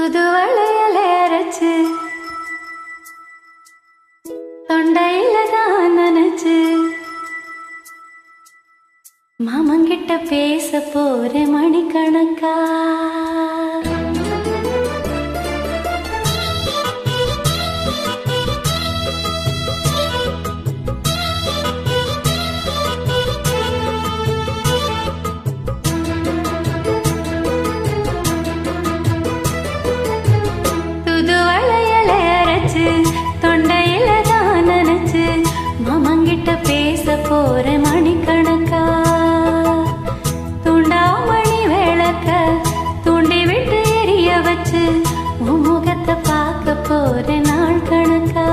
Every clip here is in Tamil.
தூதுவளையல அரைச்சு தொண்டையில தான் நினைச்சு மாமங்கிட்ட பேச போற மணிக்கணக்கா தூதுவளையல அரைச்சு தொண்டையில தான் நினைச்சு மாமங்கிட்ட பேச போற மணிக்கணக்கா தூண்டாமணி விளக்க தூண்டி விட்டு எரிய வச்சு உன் முகத்தை பார்க்க போற நாள் கணக்கா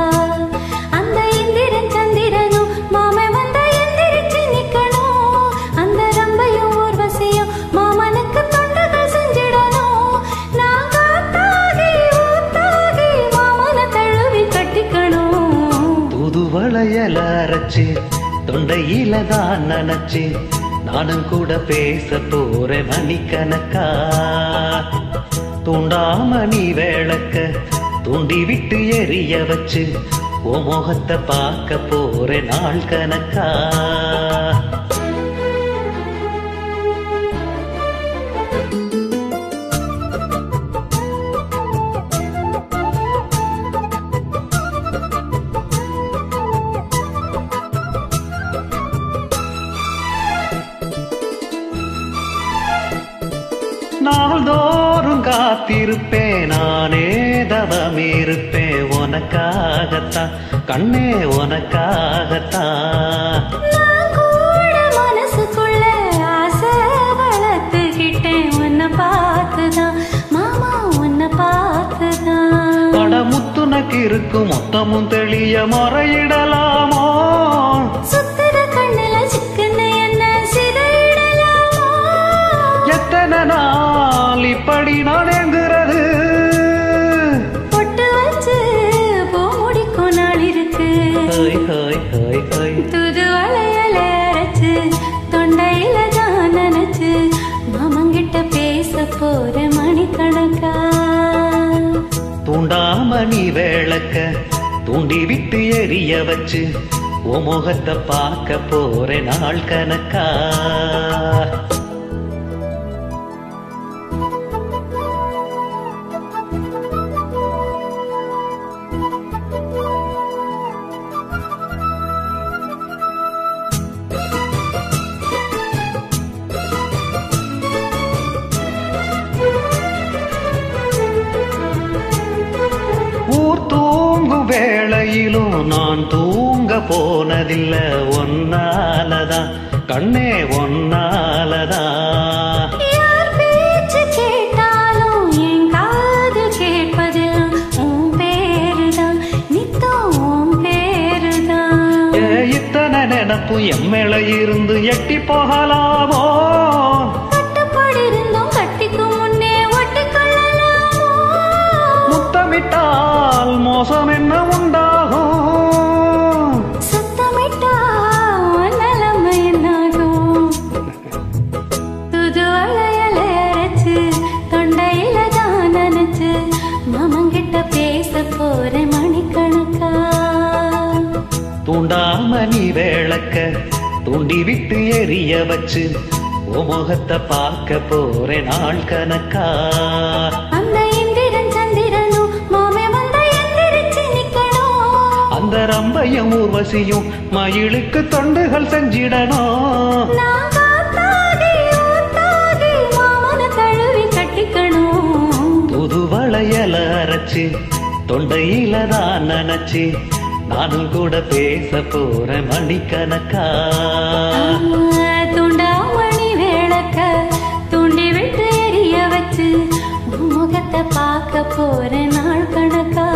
அந்த இந்திரன் சந்திரனும் மாமை வந்தா எந்திரிச்சு நிக்கணும் அந்த ரம்பையும் ஊர்வசியும் மாமனுக்கு தொண்டுகள் செஞ்சிடணும் நான் காத்தாகி ஊத்தாகி மாமனை தழுவி கட்டிக்கணும் தூதுவளையல அரைச்சு தொண்டையில தான் நினைச்சு நானும் கூட பேச போறேன் மணிக்கணக்கா தூண்டாமணி விளக்க தூண்டி விட்டு எரிய வச்சு உன் முகத்தை பார்க்க போறேன் நாள் கணக்கா நாள்தோறும் காத்திருப்பேன் நானே தவம் இருப்பேன் உனக்காகத்தான் கண்ணே உனக்காகத்தான் மனசுக்குள்ள ஆசை வளர்த்துக்கிட்டேன் உன்னை பார்த்துதான் மாமா உன்னை பார்த்துதான் படமுத்துனக்கு இருக்கும் மொத்தமும் தெளிய முறையிடலாமோ சுத்துற கண்ணுல சிக்கன என்ன சிதையிடலாமோ எத்தனை நாள் இப்படி நான் எங்குறது பொட்டு வச்சு பூ முடிக்கும் நாள் இருக்கு தூதுவளையல அரைச்சு தொண்டையில தான் நினைச்சு மாமங்கிட்ட பேச போற மணிக்கணக்கா தூண்டாமணி விளக்க தூண்டி விட்டு எரிய வச்சு உன் முகத்தை பார்க்க போறேன் நாள் கணக்கா ஊர் தூங்கும் வேளையிலும் நான் தூங்க போனதில்ல ஒன்னாலதான் கண்ணே ஒன்னாலதான் யார் பேச்சு கேட்டாலும் என் காது கேட்பதெல்லாம் உன் பேருதான் நித்தம் உன் பேருதான் இத்தனை நினப்பு எம்மேள இருந்து எட்டி போகலாமோ கட்டுப்பாடு இருந்தும் கட்டிக்கும் முன்னே ஒட்டிக்கொள்ளலாமோ முத்தமிட்டால் மோசம் என்ன உண்டாகும் சுத்தமிட்டா நிலைமை என்னாகும் தூதுவளையல அரைச்சு தொண்டையில தான் நினைச்சு மாமங்கிட்ட பேச போற மணிக்கணக்கா தூண்டாமணி விளக்க தூண்டி விட்டு எரிய வச்சு உன் முகத்தை பார்க்க போறேன் நாள் கணக்கா அந்த இந்திரன் சந்திரனும் மாமே வந்தா எந்திரிச்சு நிக்கணும் அந்த ரம்பையும் ஊர்வசியும் மயிலுக்கு தொண்டுகள் செஞ்சிடணும் நான் காத்தாகி ஊத்தாகி மாமனை தழுவி கட்டிக்கணும் புதுவளையல அரைச்சு தொண்டையில தான் நினைச்சு நானும் கூட பேச போறேன் மணிக்கணக்கா தூண்டாமணி விளக்க தூண்டி விட்டு எரிய வச்சு முகத்தை பார்க்க போற நாள் கணக்கா